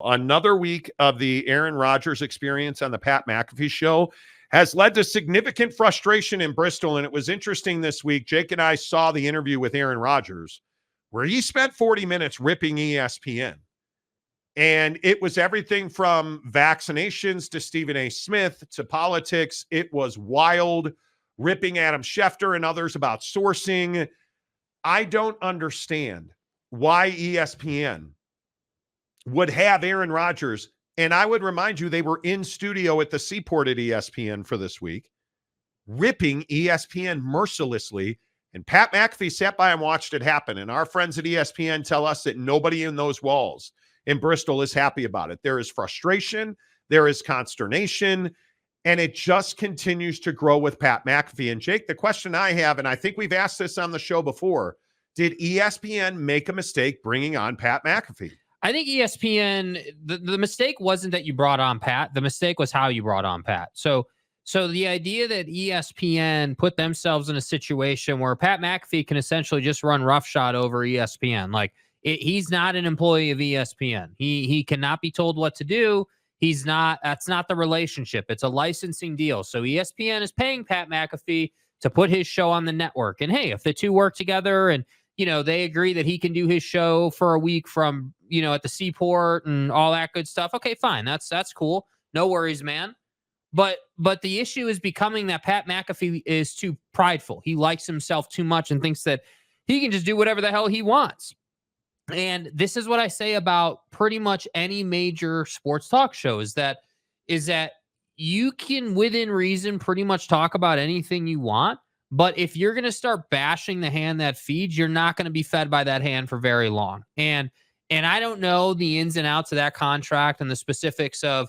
Another week of the Aaron Rodgers experience on the Pat McAfee Show has led to significant frustration in Bristol. And it was interesting this week. Jake and I saw the interview with Aaron Rodgers where he spent 40 minutes ripping ESPN. And it was everything from vaccinations to Stephen A. Smith to politics. It was wild, ripping Adam Schefter and others about sourcing. I don't understand why ESPN would have Aaron Rodgers, and I would remind you they were in studio at the Seaport at ESPN for this week, ripping ESPN mercilessly, and Pat McAfee sat by and watched it happen, and our friends at ESPN tell us that nobody in those walls in Bristol is happy about it. There is frustration, there is consternation, and it just continues to grow with Pat McAfee. And Jake, the question I have, and I think we've asked this on the show before, did ESPN make a mistake bringing on Pat McAfee? I think ESPN, the mistake wasn't that you brought on Pat. The mistake was how you brought on Pat. So the idea that ESPN put themselves in a situation where Pat McAfee can essentially just run roughshod over ESPN. Like, he's not an employee of ESPN. He cannot be told what to do. That's not the relationship. It's a licensing deal. So ESPN is paying Pat McAfee to put his show on the network. And hey, if the two work together and they agree that he can do his show for a week from, at the Seaport and all that good stuff. Okay, fine. That's cool. No worries, man. But the issue is becoming that Pat McAfee is too prideful. He likes himself too much and thinks that he can just do whatever the hell he wants. And this is what I say about pretty much any major sports talk show is that you can, within reason, pretty much talk about anything you want. But if you're going to start bashing the hand that feeds, you're not going to be fed by that hand for very long. And I don't know the ins and outs of that contract and the specifics of,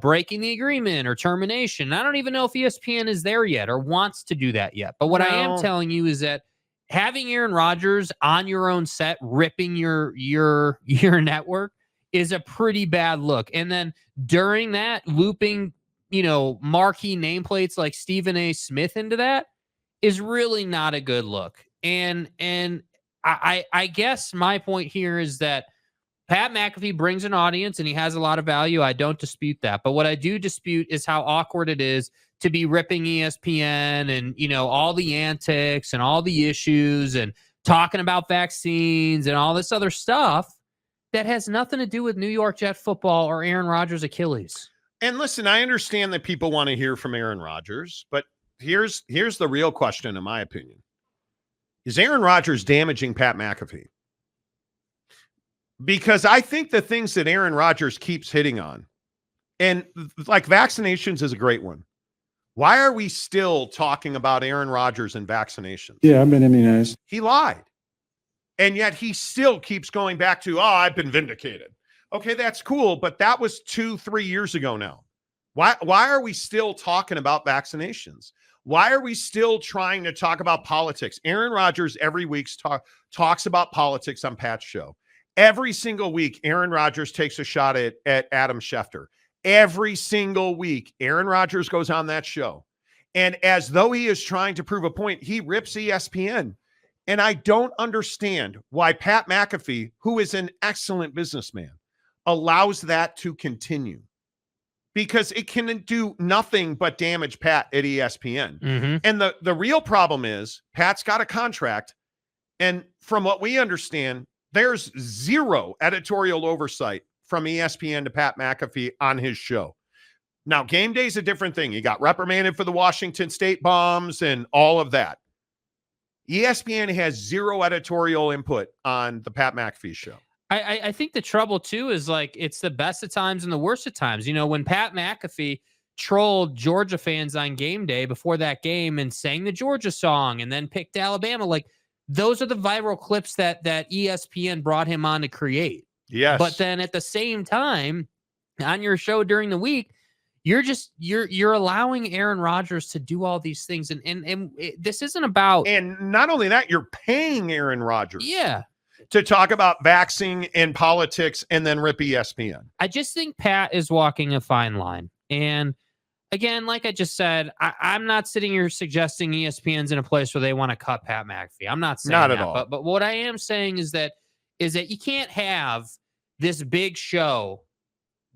breaking the agreement or termination. I don't even know if ESPN is there yet or wants to do that yet. But what I am telling you is that having Aaron Rodgers on your own set, ripping your network is a pretty bad look. And then during that, looping, marquee nameplates like Stephen A. Smith into that is really not a good look. And I guess my point here is that Pat McAfee brings an audience and he has a lot of value. I don't dispute that. But what I do dispute is how awkward it is to be ripping ESPN and, all the antics and all the issues and talking about vaccines and all this other stuff that has nothing to do with New York Jet football or Aaron Rodgers' Achilles. And listen, I understand that people want to hear from Aaron Rodgers, but here's the real question, in my opinion. Is Aaron Rodgers damaging Pat McAfee? Because I think the things that Aaron Rodgers keeps hitting on, and like vaccinations is a great one. Why are we still talking about Aaron Rodgers and vaccinations? Yeah, I've been immunized. He lied. And yet he still keeps going back to, I've been vindicated. Okay, that's cool, but that was 2-3 years ago now. Why are we still talking about vaccinations? Why are we still trying to talk about politics? Aaron Rodgers every week talks about politics on Pat's show. Every single week, Aaron Rodgers takes a shot at Adam Schefter. Every single week, Aaron Rodgers goes on that show. And as though he is trying to prove a point, he rips ESPN. And I don't understand why Pat McAfee, who is an excellent businessman, allows that to continue. Because it can do nothing but damage Pat at ESPN. Mm-hmm. And the real problem is Pat's got a contract. And from what we understand, there's zero editorial oversight from ESPN to Pat McAfee on his show. Now, Game Day is a different thing. He got reprimanded for the Washington State bombs and all of that. ESPN has zero editorial input on the Pat McAfee show. I think the trouble, too, is like it's the best of times and the worst of times. When Pat McAfee trolled Georgia fans on Game Day before that game and sang the Georgia song and then picked Alabama, like those are the viral clips that ESPN brought him on to create. Yes. But then at the same time, on your show during the week, you're allowing Aaron Rodgers to do all these things. And this isn't about. And not only that, you're paying Aaron Rodgers. Yeah. To talk about vaccine and politics and then rip ESPN. I just think Pat is walking a fine line. And again, like I just said, I'm not sitting here suggesting ESPN's in a place where they want to cut Pat McAfee. I'm not saying not that, at all. But what I am saying is that you can't have this big show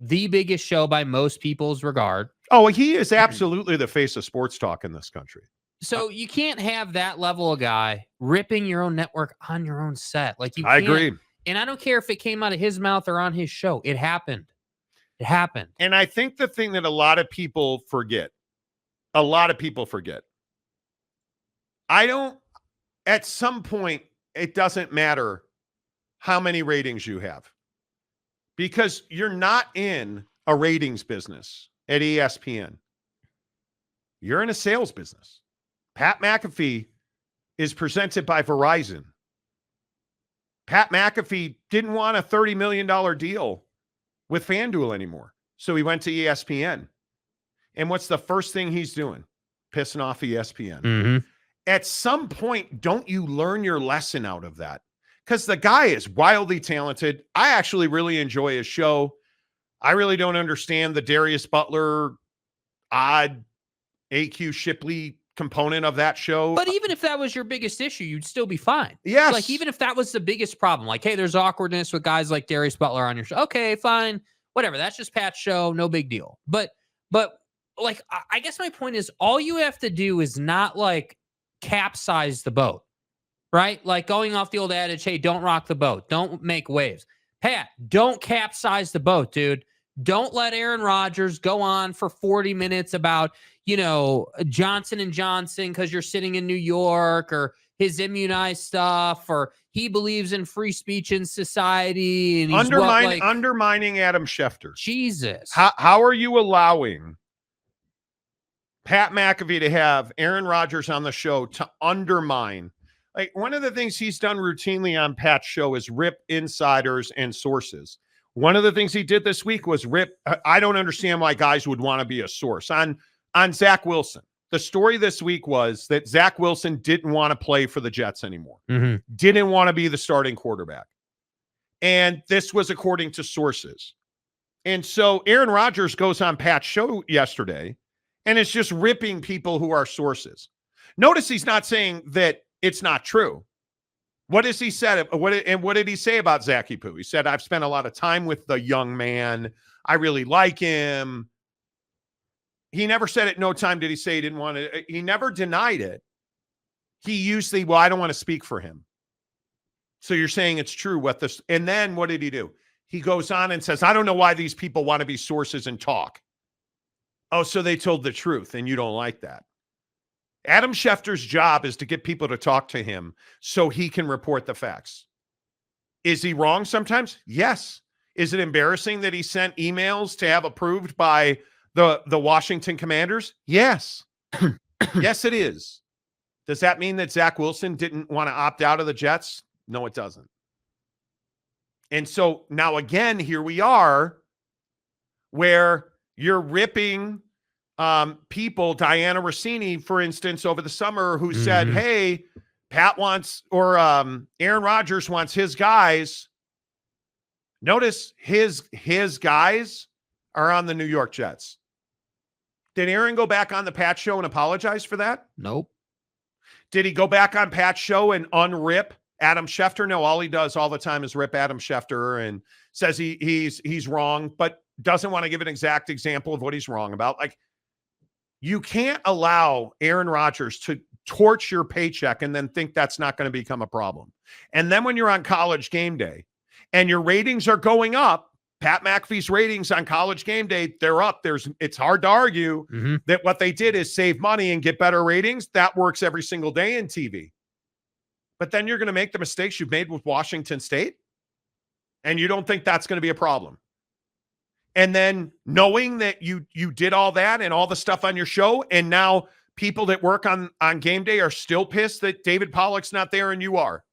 the biggest show by most people's regard. Oh, he is absolutely the face of sports talk in this country. So you can't have that level of guy ripping your own network on your own set. Like, you I can't. agree. And I don't care if it came out of his mouth or on his show. It happened. It happened. And I think the thing that a lot of people forget, at some point, it doesn't matter how many ratings you have, because you're not in a ratings business at ESPN. You're in a sales business. Pat McAfee is presented by Verizon. Pat McAfee didn't want a $30 million deal with FanDuel anymore, so he went to ESPN. And what's the first thing he's doing? Pissing off ESPN. Mm-hmm. At some point, don't you learn your lesson out of that? Because the guy is wildly talented. I actually really enjoy his show. I really don't understand the Darius Butler odd AQ Shipley component of that show. But even if that was your biggest issue, you'd still be fine. Yes. Like, even if that was the biggest problem, like, hey, there's awkwardness with guys like Darius Butler on your show. Okay, fine. Whatever. That's just Pat's show. No big deal. But like, I guess my point is, all you have to do is not like capsize the boat, right? Like, going off the old adage, hey, don't rock the boat. Don't make waves. Pat, don't capsize the boat, dude. Don't let Aaron Rodgers go on for 40 minutes about, Johnson & Johnson because you're sitting in New York, or his immunized stuff, or he believes in free speech in society. And he's undermining Adam Schefter. Jesus. How are you allowing Pat McAfee to have Aaron Rodgers on the show to undermine? Like, one of the things he's done routinely on Pat's show is rip insiders and sources. One of the things he did this week was I don't understand why guys would want to be a source on Zach Wilson. The story this week was that Zach Wilson didn't want to play for the Jets anymore. Mm-hmm. Didn't want to be the starting quarterback. And this was according to sources. And so Aaron Rodgers goes on Pat's show yesterday and it's just ripping people who are sources. Notice he's not saying that it's not true. What has he said? What did he say about Zachy Poo? He said, I've spent a lot of time with the young man. I really like him. He never said at no time did he say he didn't want to. He never denied it. He used I don't want to speak for him. So you're saying it's true and then what did he do? He goes on and says, I don't know why these people want to be sources and talk. Oh, so they told the truth and you don't like that. Adam Schefter's job is to get people to talk to him so he can report the facts. Is he wrong sometimes? Yes. Is it embarrassing that he sent emails to have approved by the Washington Commanders? Yes. Yes, it is. Does that mean that Zach Wilson didn't want to opt out of the Jets? No, it doesn't. And so now again, here we are where you're ripping people, Diana Rossini, for instance, over the summer, who said, hey, Pat wants, or Aaron Rodgers wants his guys. Notice his guys are on the New York Jets. Did Aaron go back on the Pat show and apologize for that? Nope. Did he go back on Pat's show and unrip Adam Schefter? No, all he does all the time is rip Adam Schefter and says he's wrong, but doesn't want to give an exact example of what he's wrong about. Like, you can't allow Aaron Rodgers to torch your paycheck and then think that's not going to become a problem. And then when you're on College Game Day and your ratings are going up, Pat McAfee's ratings on College Game Day, they're up. It's hard to argue that what they did is save money and get better ratings. That works every single day in TV. But then you're going to make the mistakes you've made with Washington State, and you don't think that's going to be a problem. And then knowing that you did all that and all the stuff on your show, and now people that work on Game Day are still pissed that David Pollock's not there and you are.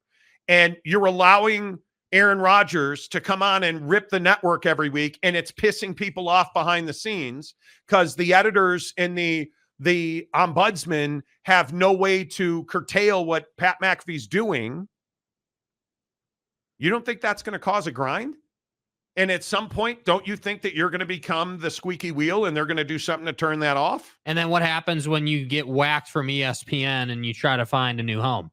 And you're allowing Aaron Rodgers to come on and rip the network every week, and it's pissing people off behind the scenes because the editors and the ombudsman have no way to curtail what Pat McAfee's doing. You don't think that's going to cause a grind? And at some point, don't you think that you're going to become the squeaky wheel and they're going to do something to turn that off? And then what happens when you get whacked from ESPN and you try to find a new home?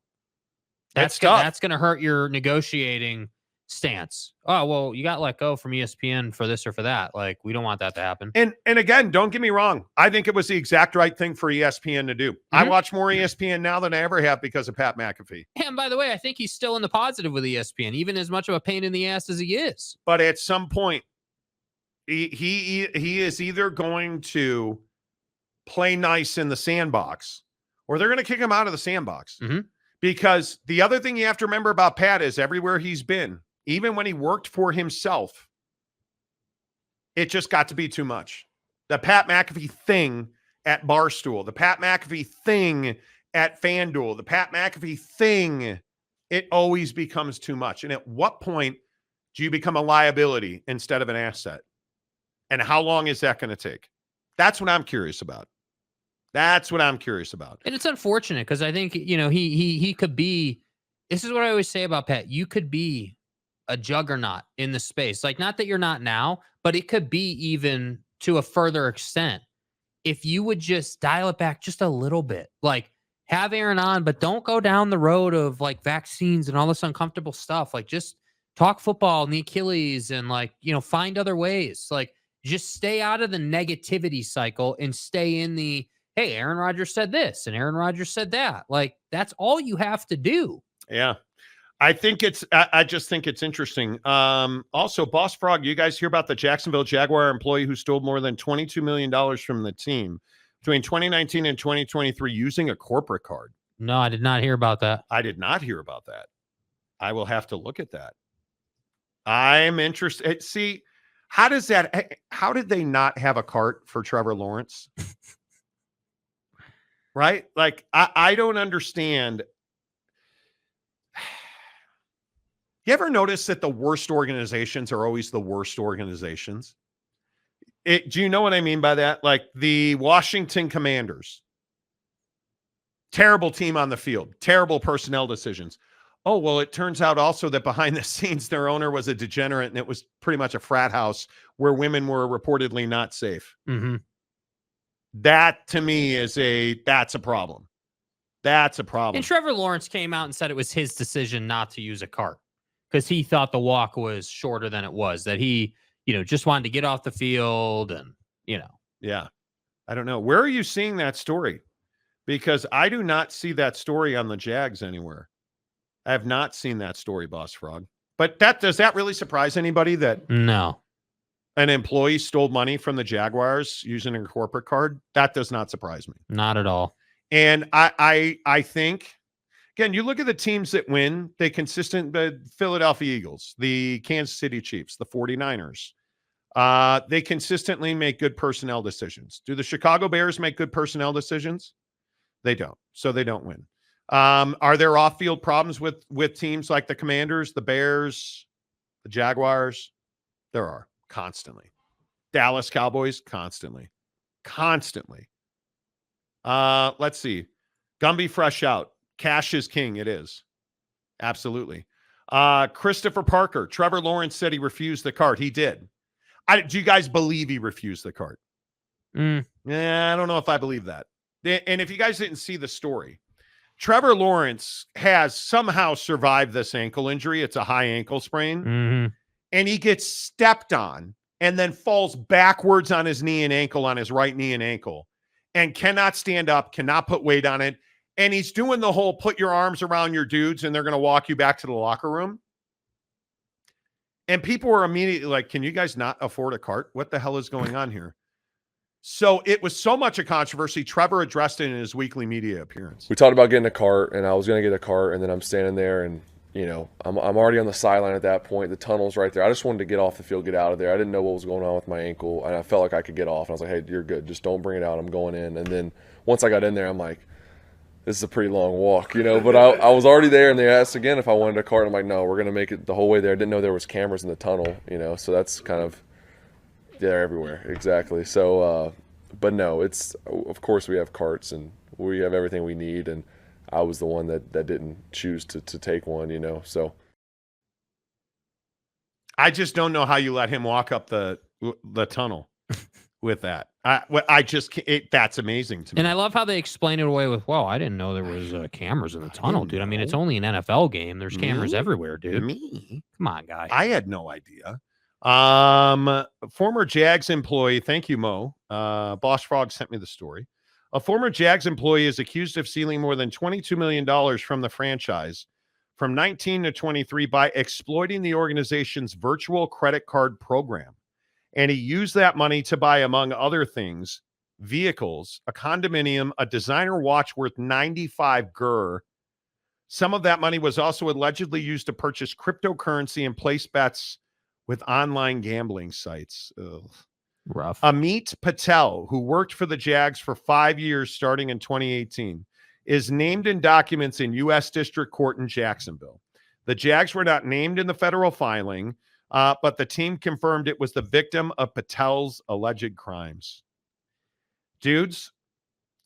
That's going to hurt your negotiating stance. Oh, well, you got let go from ESPN for this or for that. Like, we don't want that to happen. And again, don't get me wrong. I think it was the exact right thing for ESPN to do. I watch more ESPN now than I ever have because of Pat McAfee. And by the way, I think he's still in the positive with ESPN, even as much of a pain in the ass as he is. But at some point, he is either going to play nice in the sandbox or they're going to kick him out of the sandbox. Because the other thing you have to remember about Pat is everywhere he's been, even when he worked for himself, it just got to be too much. The Pat McAfee thing at Barstool, the Pat McAfee thing at FanDuel, the Pat McAfee thing, it always becomes too much. And at what point do you become a liability instead of an asset? And how long is that going to take? That's what I'm curious about. That's what I'm curious about. And it's unfortunate because I think, he could be, this is what I always say about Pat. You could be a juggernaut in the space. Like, not that you're not now, but it could be even to a further extent. If you would just dial it back just a little bit, like have Aaron on, but don't go down the road of like vaccines and all this uncomfortable stuff. Like, just talk football and the Achilles and find other ways. Like, just stay out of the negativity cycle and stay in the, hey, Aaron Rodgers said this and Aaron Rodgers said that. Like, that's all you have to do. Yeah. I just think it's interesting. Also, Boss Frog, you guys hear about the Jacksonville Jaguar employee who stole more than $22 million from the team between 2019 and 2023 using a corporate card? No, I did not hear about that. I did not hear about that. I will have to look at that. I'm interested. See, how did they not have a cart for Trevor Lawrence? Right? Like, I don't understand. You ever notice that the worst organizations are always the worst organizations? Do you know what I mean by that? Like the Washington Commanders. Terrible team on the field. Terrible personnel decisions. Oh, well, it turns out also that behind the scenes, their owner was a degenerate and it was pretty much a frat house where women were reportedly not safe. That to me that's a problem. That's a problem. And Trevor Lawrence came out and said it was his decision not to use a cart because he thought the walk was shorter than it was, that he, just wanted to get off the field and, Yeah. I don't know. Where are you seeing that story? Because I do not see that story on the Jags anywhere. I have not seen that story, Boss Frog. But does that really surprise anybody that no, an employee stole money from the Jaguars using a corporate card? That does not surprise me. Not at all. And I think, again, you look at the teams that win, the Philadelphia Eagles, the Kansas City Chiefs, the 49ers. They consistently make good personnel decisions. Do the Chicago Bears make good personnel decisions? They don't. So they don't win. Are there off-field problems with teams like the Commanders, the Bears, the Jaguars? There are, constantly. Dallas Cowboys, constantly. Let's see. Gumby fresh out. Cash is king. It is. Absolutely. Christopher Parker. Trevor Lawrence said he refused the card. He did. Do you guys believe he refused the card? Yeah, I don't know if I believe that. And if you guys didn't see the story, Trevor Lawrence has somehow survived this ankle injury. It's a high ankle sprain. And he gets stepped on and then falls backwards on his knee and ankle, on his right knee and ankle, and cannot stand up, cannot put weight on it. And he's doing the whole put your arms around your dudes and they're going to walk you back to the locker room. And people were immediately like, can you guys not afford a cart? What the hell is going on here? So it was so much a controversy. Trevor addressed it in his weekly media appearance. We talked about getting a cart, and I was going to get a cart, and then I'm standing there, and I'm already on the sideline at that point. The tunnel's right there. I just wanted to get off the field, get out of there. I didn't know what was going on with my ankle, and I felt like I could get off. And I was like, hey, you're good. Just don't bring it out. I'm going in. And then once I got in there, I'm like, this is a pretty long walk, But I was already there, and they asked again if I wanted a cart. I'm like, no, we're going to make it the whole way there. I didn't know there was cameras in the tunnel, So that's kind of – they're everywhere. Exactly. So but no, it's – of course we have carts, and we have everything we need, and I was the one that didn't choose to take one, so. I just don't know how you let him walk up the tunnel. with that. I just can't, that's amazing to me. And I love how they explain it away with, well, I didn't know there was cameras in the tunnel, dude. I mean, it's only an NFL game. There's cameras everywhere, dude. Me? Come on, guy. I had no idea. Former Jags employee, thank you, Mo. Boss Frog sent me the story. A former Jags employee is accused of stealing more than $22 million from the franchise from 19 to 23 by exploiting the organization's virtual credit card program. And he used that money to buy, among other things, vehicles, a condominium, a designer watch worth 95 gur. Some of that money was also allegedly used to purchase cryptocurrency and place bets with online gambling sites. Ugh. Rough. Amit Patel, who worked for the Jags for 5 years starting in 2018, is named in documents in U.S. District Court in Jacksonville. The Jags were not named in the federal filing, but the team confirmed it was the victim of Patel's alleged crimes. Dudes,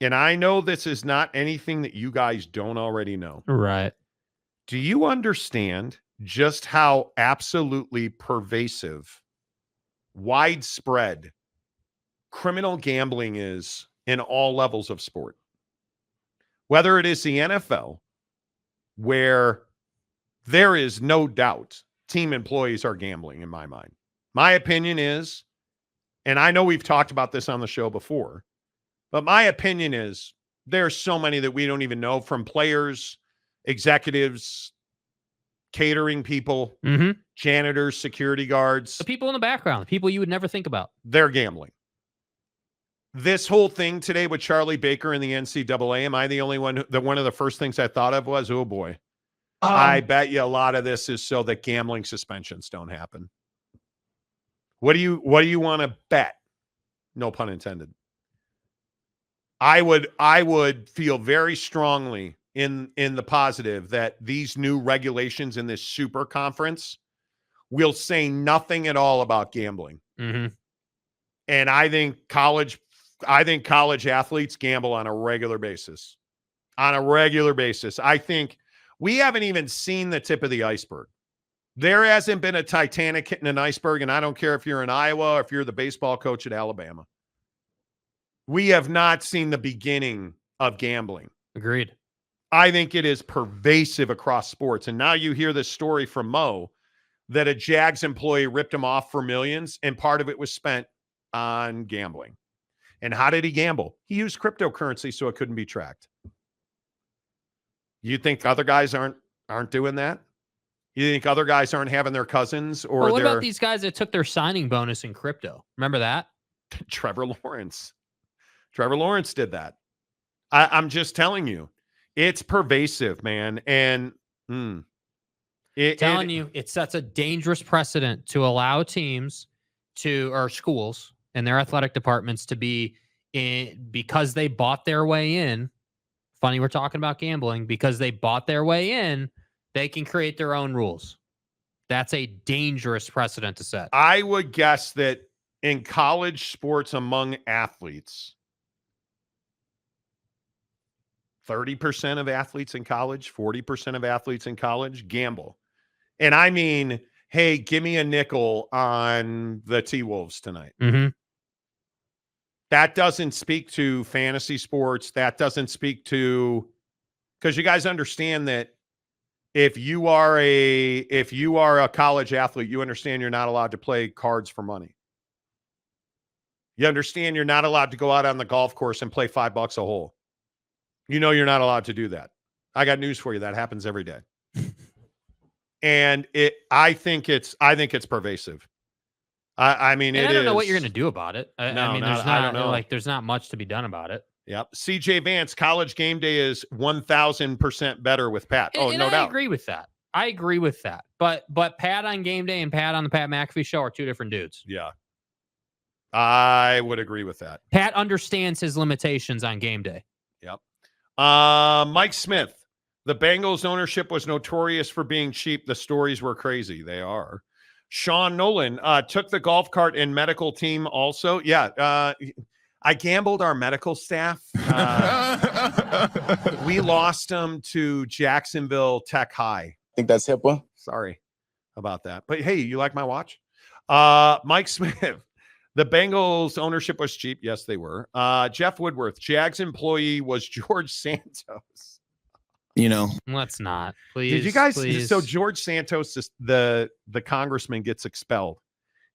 and I know this is not anything that you guys don't already know. Right. Do you understand just how absolutely pervasive, widespread criminal gambling is in all levels of sport? Whether it is the NFL, where there is no doubt team employees are gambling, in my mind. My opinion is, and I know we've talked about this on the show before, but my opinion is there's so many that we don't even know, from players, executives, catering people, janitors, security guards. The people in the background, the people you would never think about. They're gambling. This whole thing today with Charlie Baker and the NCAA, am I the only one that one of the first things I thought of was, oh boy, I bet you a lot of this is so that gambling suspensions don't happen. What do you want to bet? No pun intended. I would feel very strongly in the positive that these new regulations in this super conference will say nothing at all about gambling. Mm-hmm. And I think college athletes gamble on a regular basis. I think we haven't even seen the tip of the iceberg. There hasn't been a Titanic hitting an iceberg, and I don't care if you're in Iowa or if you're the baseball coach at Alabama. We have not seen the beginning of gambling. Agreed. I think it is pervasive across sports. And now you hear this story from Mo that a Jags employee ripped him off for millions, and part of it was spent on gambling. And how did he gamble? He used cryptocurrency so it couldn't be tracked. You think other guys aren't doing that? You think other guys aren't having their cousins or what about these guys that took their signing bonus in crypto? Remember that? Trevor Lawrence did that. I'm just telling you, it's pervasive, man. And it sets a dangerous precedent to allow teams or schools and their athletic departments to be in, because they bought their way in. Funny, we're talking about gambling. Because they bought their way in, they can create their own rules. That's a dangerous precedent to set. I would guess that in college sports among athletes, 30% of athletes in college, 40% of athletes in college gamble. And I mean, hey, give me a nickel on the T-Wolves tonight. Mm-hmm. That doesn't speak to fantasy sports. That doesn't speak to, because you guys understand that if you are a college athlete, you understand you're not allowed to play cards for money. You understand you're not allowed to go out on the golf course and play $5 a hole. You know you're not allowed to do that. I got news for you. That happens every day. And I think it's pervasive. I mean, I don't know what you're going to do about it. I mean, I don't know. There's not much to be done about it. Yep. CJ Vance, college game day is 1,000% better with Pat. No doubt. I agree with that. But Pat on game day and Pat on the Pat McAfee Show are two different dudes. Yeah. I would agree with that. Pat understands his limitations on game day. Yep. Mike Smith, the Bengals ownership was notorious for being cheap. The stories were crazy. They are. Sean Nolan took the golf cart and medical team also. Yeah. I gambled our medical staff. We lost them to Jacksonville Tech High. I think that's HIPAA. Sorry about that. But hey, you like my watch? Mike Smith, The Bengals ownership was cheap. Yes, they were. Jeff Woodworth, Jags employee was George Santos. Let's not. Please. Did you guys? Please. So George Santos, the congressman, gets expelled.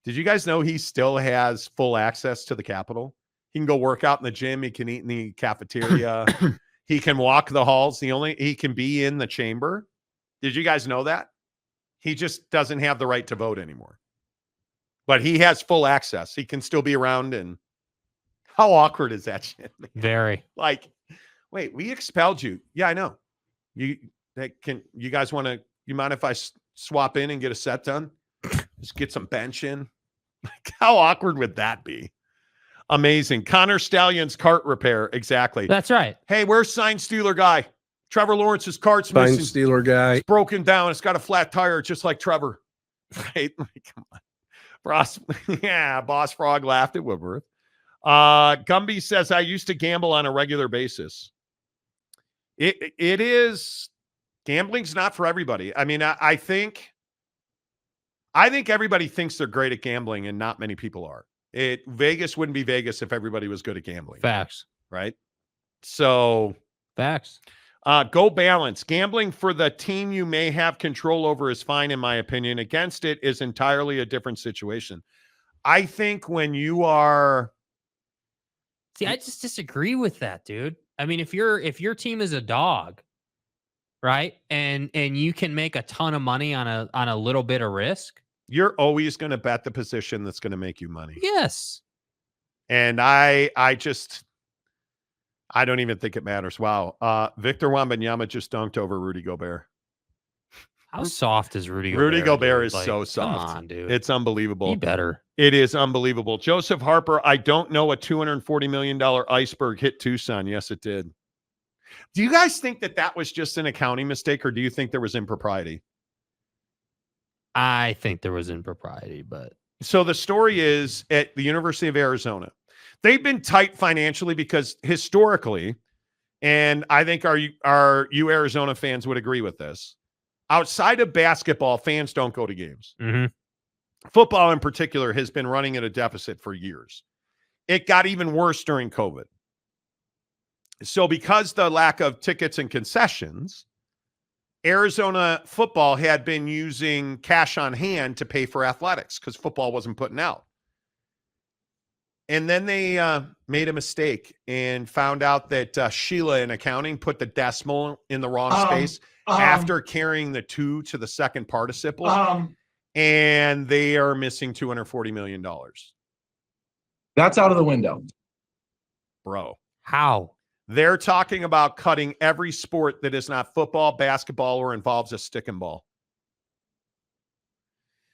Did you guys know he still has full access to the Capitol? He can go work out in the gym. He can eat in the cafeteria. He can walk the halls. He can be in the chamber. Did you guys know that? He just doesn't have the right to vote anymore. But he has full access. He can still be around. And how awkward is that shit, man? Very. Like, wait, we expelled you. Yeah, I know. You guys want to, you mind if I swap in and get a set done? Just get some bench in. Like, how awkward would that be? Amazing. Connor Stallion's cart repair. Exactly. That's right. Hey, where's Sign Stealer guy? Trevor Lawrence's cart's missing. Sign Stealer guy. It's broken down. It's got a flat tire, just like Trevor. Right? Like, come on. Boss Frog laughed at Woodworth. Gumby says, I used to gamble on a regular basis. It is, gambling's not for everybody. I mean, I think everybody thinks they're great at gambling, and not many people are. Vegas wouldn't be Vegas if everybody was good at gambling. Facts. Right? So. Facts. Go balance. Gambling for the team you may have control over is fine, in my opinion. Against it is entirely a different situation. I think when you are. See, I just disagree with that, dude. I mean, if your team is a dog, right, and you can make a ton of money on a little bit of risk, you're always going to bet the position that's going to make you money. Yes. And I don't even think it matters. Wow. Victor Wembanyama just dunked over Rudy Gobert. How soft is Rudy Gobert? Rudy Gobert dude? is so soft. Come on, dude. It's unbelievable. Be better. It is unbelievable. Joseph Harper, I don't know, a $240 million iceberg hit Tucson. Yes, it did. Do you guys think that was just an accounting mistake, or do you think there was impropriety? I think there was impropriety, but. So the story is at the University of Arizona. They've been tight financially because historically, and I think our Arizona fans would agree with this, outside of basketball, fans don't go to games. Mm-hmm. Football in particular has been running at a deficit for years. It got even worse during COVID. So because the lack of tickets and concessions, Arizona football had been using cash on hand to pay for athletics because football wasn't putting out. And then they made a mistake and found out that Sheila in accounting put the decimal in the wrong space after carrying the 2 to the second participle. And they are missing $240 million. That's out of the window. Bro. How? They're talking about cutting every sport that is not football, basketball, or involves a stick and ball.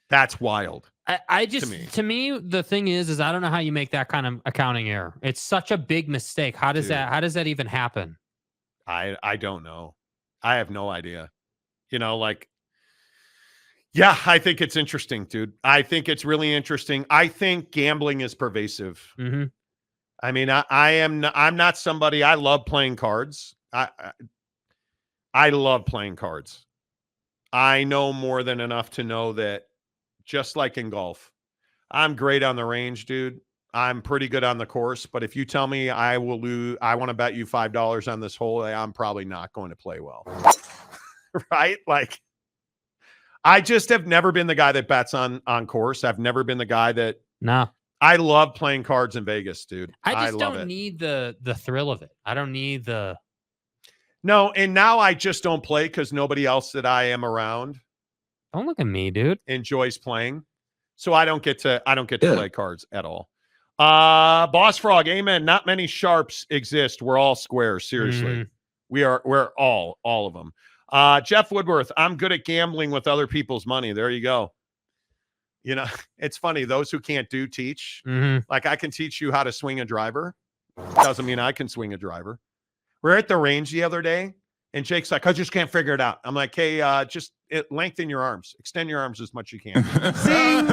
That's wild. I just, to me, the thing is I don't know how you make that kind of accounting error. It's such a big mistake. How does that even happen? I don't know. I have no idea. Yeah, I think it's interesting, dude. I think it's really interesting. I think gambling is pervasive. Mm-hmm. I mean, I'm not somebody, I love playing cards. I love playing cards. I know more than enough to know that, just like in golf, I'm great on the range, dude. I'm pretty good on the course, but if you tell me I will lose, I want to bet you $5 on this hole, I'm probably not going to play well. Right? Like, I just have never been the guy that bets on course. I've never been the guy that. No. I love playing cards in Vegas, dude. I just love don't it. need the thrill of it. I don't need the. No, and now I just don't play because nobody else that I am around. Don't look at me, dude. Enjoys playing, so I don't get to play cards at all. Boss Frog, amen. Not many sharps exist. We're all squares. Seriously, we're all of them. Jeff Woodworth, I'm good at gambling with other people's money. There you go. It's funny. Those who can't teach. Mm-hmm. Like, I can teach you how to swing a driver. Doesn't mean I can swing a driver. We're at the range the other day, and Jake's like, I just can't figure it out. I'm like, hey, just lengthen your arms. Extend your arms as much as you can. Zing!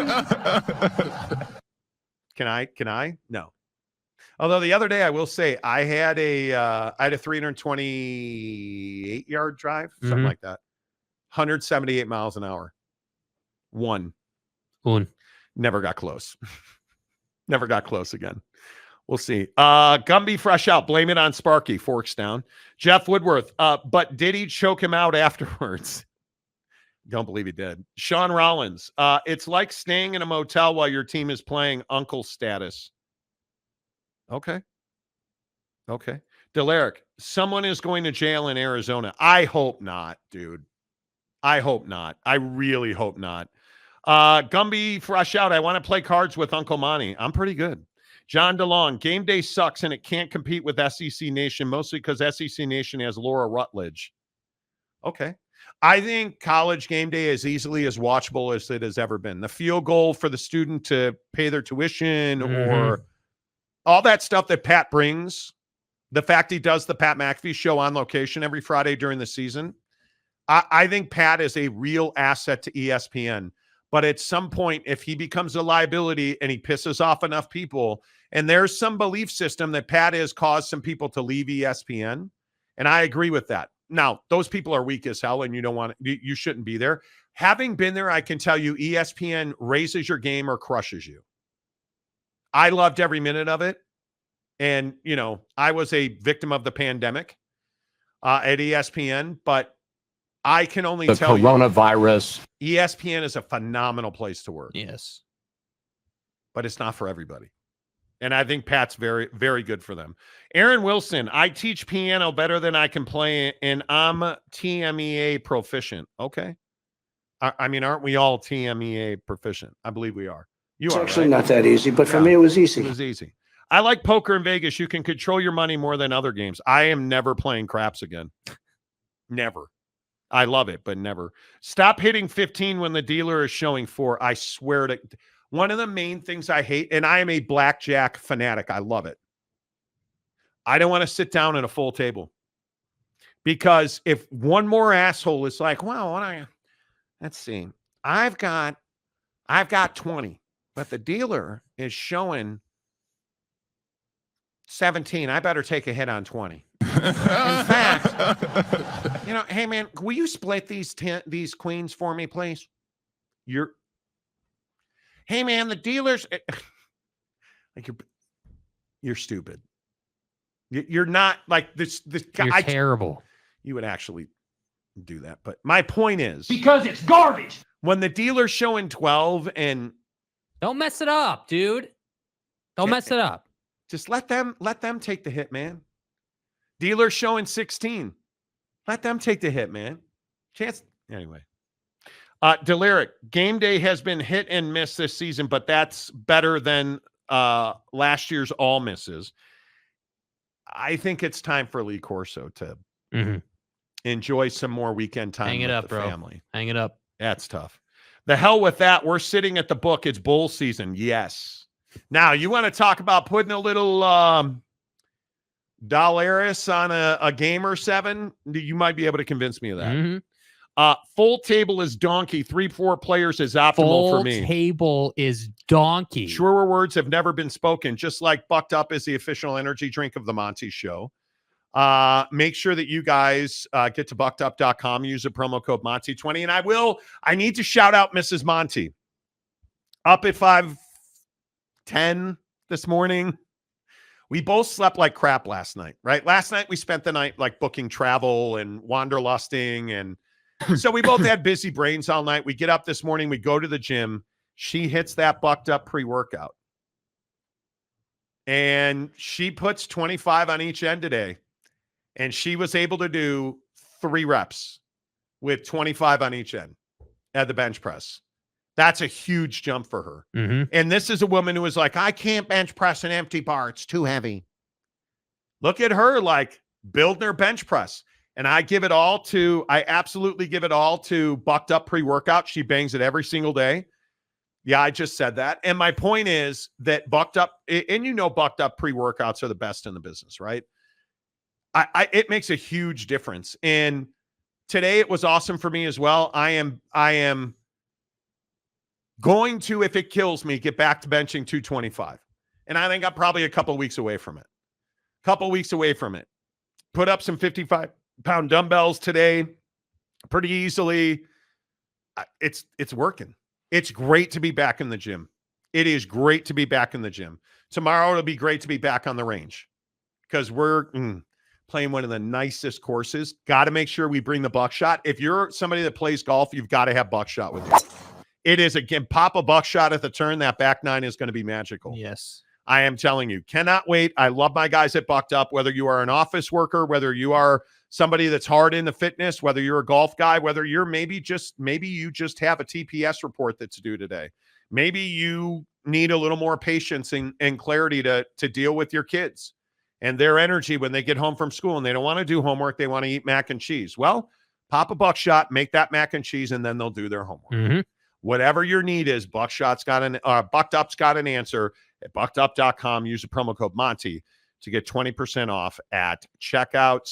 Can I? No. Although the other day, I will say, I had a 328-yard drive, something like that. 178 miles an hour. One. Un. Never got close. Never got close again. We'll see. Gumby fresh out. Blame it on Sparky. Forks down. Jeff Woodworth. But did he choke him out afterwards? Don't believe he did. Sean Rollins. It's like staying in a motel while your team is playing uncle status. Okay. Delaric. Someone is going to jail in Arizona. I hope not, dude. I hope not. I really hope not. Gumby fresh out. I want to play cards with Uncle Monty. I'm pretty good. John DeLong, game day sucks and it can't compete with SEC Nation, mostly because SEC Nation has Laura Rutledge. Okay. I think college game day is easily as watchable as it has ever been. The field goal for the student to pay their tuition or all that stuff that Pat brings, the fact he does the Pat McAfee Show on location every Friday during the season, I think Pat is a real asset to ESPN. But at some point, if he becomes a liability and he pisses off enough people, and there's some belief system that Pat has caused some people to leave ESPN, and I agree with that. Now, those people are weak as hell, and you shouldn't be there. Having been there, I can tell you ESPN raises your game or crushes you. I loved every minute of it. And, I was a victim of the pandemic at ESPN, but I can only tell coronavirus. ESPN is a phenomenal place to work. Yes. But it's not for everybody. And I think Pat's very, very good for them. Aaron Wilson, I teach piano better than I can play, and I'm TMEA proficient. Okay. I mean, aren't we all TMEA proficient? I believe we are. It's actually not that easy, but for me, it was easy. It was easy. I like poker in Vegas. You can control your money more than other games. I am never playing craps again. Never. I love it, but never. Stop hitting 15 when the dealer is showing 4. I swear to. One of the main things I hate, and I am a blackjack fanatic. I love it. I don't want to sit down at a full table. Because if one more asshole is like, well, let's see. I've got 20, but the dealer is showing 17. I better take a hit on 20. In fact, hey man, will you split these queens for me, please? Hey man, the dealers like you're stupid. You're not like this guy. You're terrible. You would actually do that, but my point is Because it's garbage. when the dealer's showing 12 and Don't mess it up, dude. Don't mess it up. just let them take the hit, man. Dealer showing 16. Let them take the hit, man. Anyway. Deliric, game day has been hit and miss this season, but that's better than last year's all misses. I think it's time for Lee Corso to enjoy some more weekend time with the family. Hang it up. That's tough. The hell with that. We're sitting at the book. It's bowl season. Yes. Now, you want to talk about putting a little Dollaris on a game or 7? You might be able to convince me of that. Full table is donkey. 3-4 players is optimal for me. Full table is donkey. Truer words have never been spoken. Just like Bucked Up is the official energy drink of the Monty Show. Make sure that you guys get to buckedup.com. Use the promo code Monty20. And I need to shout out Mrs. Monty. Up at 5:10 this morning. We both slept like crap last night, right? Last night we spent the night like booking travel and wanderlusting, and so we both had busy brains all night. We get up this morning, we go to the gym. She hits that Bucked Up pre-workout. And she puts 25 on each end today. And she was able to do 3 reps with 25 on each end at the bench press. That's a huge jump for her. And this is a woman who was like, I can't bench press an empty bar. It's too heavy. Look at her like building her bench press. And I absolutely give it all to Bucked Up pre-workout. She bangs it every single day. Yeah, I just said that. And my point is that Bucked Up, and Bucked Up pre-workouts are the best in the business, right? It makes a huge difference. And today it was awesome for me as well. I am going to, if it kills me, get back to benching 225. And I think I'm probably a couple of weeks away from it. Put up some 55-pound dumbbells today pretty easily. It's working. It's great to be back in the gym. It is great to be back in the gym. Tomorrow it'll be great to be back on the range because we're playing one of the nicest courses. Got to make sure we bring the buckshot. If you're somebody that plays golf, you've got to have buckshot with you. It is, again, pop a buckshot at the turn. That back nine is going to be magical. Yes. I am telling you, cannot wait. I love my guys at Bucked Up, whether you are an office worker, whether you are somebody that's hard into fitness, whether you're a golf guy, whether you're maybe you just have a TPS report that's due today. Maybe you need a little more patience and clarity to deal with your kids and their energy when they get home from school and they don't want to do homework. They want to eat mac and cheese. Well, pop a buckshot, make that mac and cheese, and then they'll do their homework. Mm-hmm. Whatever your need is, Bucked Up's got an answer at buckedup.com. Use the promo code Monty to get 20% off at checkout.